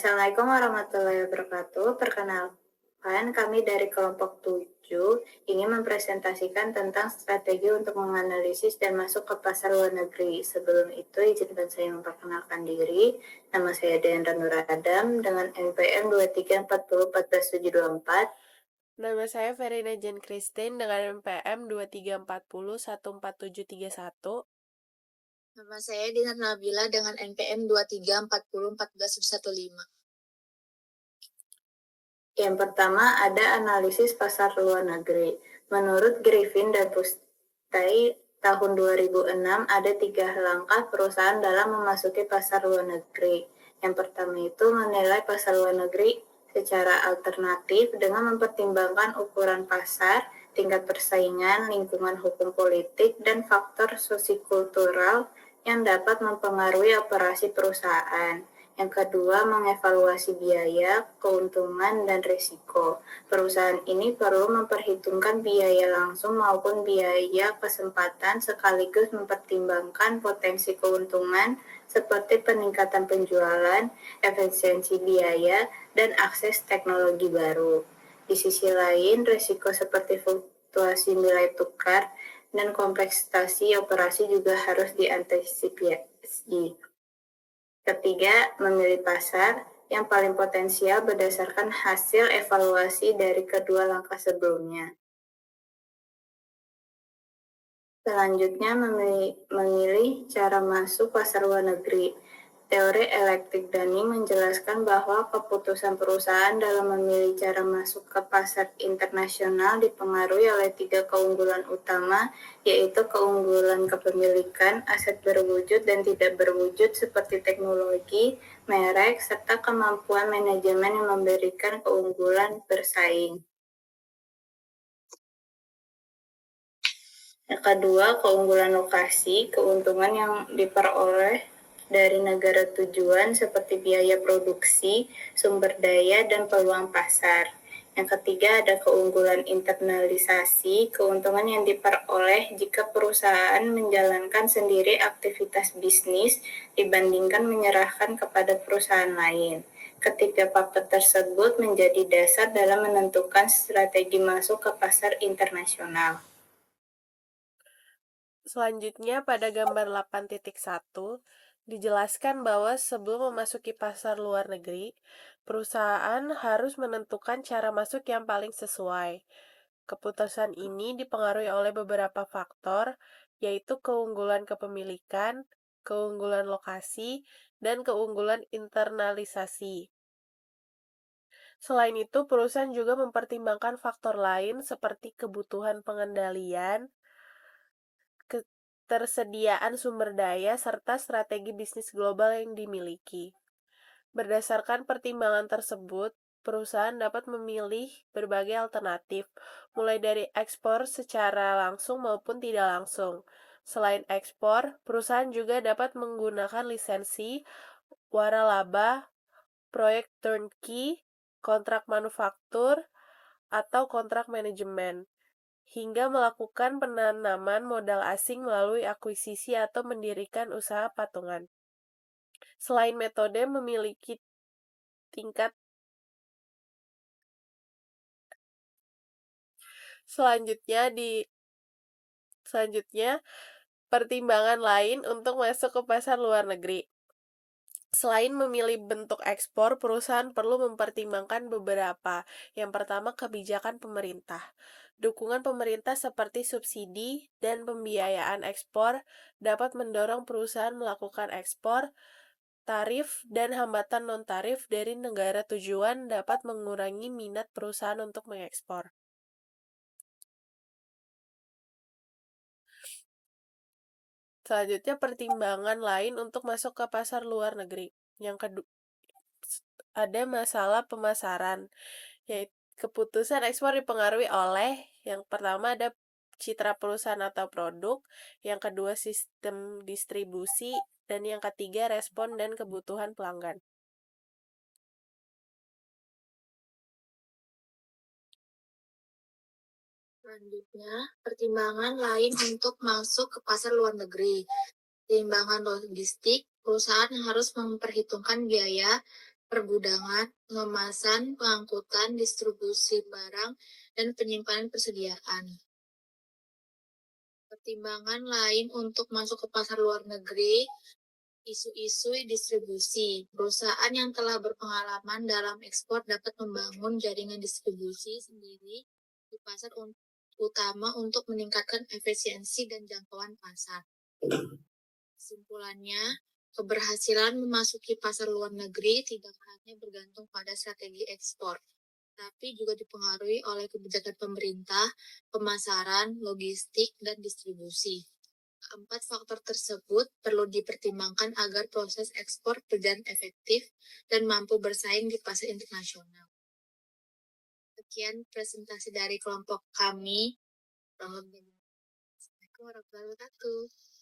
Assalamualaikum warahmatullahi wabarakatuh. Perkenalkan, kami dari kelompok 7 ingin mempresentasikan tentang strategi untuk menganalisis dan masuk ke pasar luar negeri. Sebelum itu, izinkan saya memperkenalkan diri. Nama saya Deandra Nur Adam dengan NPM 23401474. Nama saya Verina Jen Christine dengan NPM 23401471. Nama saya Dinar Nabila dengan NPM 23401415. Yang pertama ada analisis pasar luar negeri. Menurut Griffin dan Pustai tahun 2006 ada 3 langkah perusahaan dalam memasuki pasar luar negeri. Yang pertama itu menilai pasar luar negeri secara alternatif dengan mempertimbangkan ukuran pasar, tingkat persaingan, lingkungan hukum politik, dan faktor sosikultural yang dapat mempengaruhi operasi perusahaan. Yang kedua, mengevaluasi biaya, keuntungan, dan risiko. Perusahaan ini perlu memperhitungkan biaya langsung maupun biaya kesempatan sekaligus mempertimbangkan potensi keuntungan seperti peningkatan penjualan, efisiensi biaya, dan akses teknologi baru. Di sisi lain, risiko seperti fluktuasi nilai tukar dan kompleksitas operasi juga harus diantisipasi. Ketiga, memilih pasar yang paling potensial berdasarkan hasil evaluasi dari kedua langkah sebelumnya. Selanjutnya, memilih cara masuk pasar luar negeri. Teori Electric Dunning menjelaskan bahwa keputusan perusahaan dalam memilih cara masuk ke pasar internasional dipengaruhi oleh 3 keunggulan utama, yaitu keunggulan kepemilikan, aset berwujud dan tidak berwujud seperti teknologi, merek, serta kemampuan manajemen yang memberikan keunggulan bersaing. Yang kedua, keunggulan lokasi, keuntungan yang diperoleh dari negara tujuan seperti biaya produksi, sumber daya, dan peluang pasar. Yang ketiga, ada keunggulan internalisasi, keuntungan yang diperoleh jika perusahaan menjalankan sendiri aktivitas bisnis dibandingkan menyerahkan kepada perusahaan lain. Ketiga faktor tersebut menjadi dasar dalam menentukan strategi masuk ke pasar internasional. Selanjutnya pada gambar 8.1 dijelaskan bahwa sebelum memasuki pasar luar negeri, perusahaan harus menentukan cara masuk yang paling sesuai. Keputusan ini dipengaruhi oleh beberapa faktor, yaitu keunggulan kepemilikan, keunggulan lokasi, dan keunggulan internalisasi. Selain itu, perusahaan juga mempertimbangkan faktor lain seperti kebutuhan pengendalian, ketersediaan sumber daya, serta strategi bisnis global yang dimiliki. Berdasarkan pertimbangan tersebut, perusahaan dapat memilih berbagai alternatif, mulai dari ekspor secara langsung maupun tidak langsung. Selain ekspor, perusahaan juga dapat menggunakan lisensi, waralaba, proyek turnkey, kontrak manufaktur, atau kontrak manajemen, hingga melakukan penanaman modal asing melalui akuisisi atau mendirikan usaha patungan. Selain metode memiliki tingkat selanjutnya pertimbangan lain untuk masuk ke pasar luar negeri. Selain memilih bentuk ekspor, perusahaan perlu mempertimbangkan beberapa. Yang pertama, kebijakan pemerintah. Dukungan pemerintah seperti subsidi dan pembiayaan ekspor dapat mendorong perusahaan melakukan ekspor. Tarif dan hambatan non-tarif dari negara tujuan dapat mengurangi minat perusahaan untuk mengekspor. Selanjutnya, pertimbangan lain untuk masuk ke pasar luar negeri. Yang kedua, ada masalah pemasaran, yaitu keputusan ekspor dipengaruhi oleh yang pertama ada citra perusahaan atau produk, yang kedua sistem distribusi, dan yang ketiga respon dan kebutuhan pelanggan. Selanjutnya, pertimbangan lain untuk masuk ke pasar luar negeri. Pertimbangan logistik, perusahaan harus memperhitungkan biaya pergudangan, pengemasan, pengangkutan, distribusi barang, dan penyimpanan persediaan. Pertimbangan lain untuk masuk ke pasar luar negeri, isu-isu distribusi. Perusahaan yang telah berpengalaman dalam ekspor dapat membangun jaringan distribusi sendiri di pasar utama untuk meningkatkan efisiensi dan jangkauan pasar. Kesimpulannya, keberhasilan memasuki pasar luar negeri tidak hanya bergantung pada strategi ekspor, tapi juga dipengaruhi oleh kebijakan pemerintah, pemasaran, logistik, dan distribusi. Keempat faktor tersebut perlu dipertimbangkan agar proses ekspor berjalan efektif dan mampu bersaing di pasar internasional. Sekian presentasi dari kelompok kami. Assalamualaikum warahmatullahi wabarakatuh.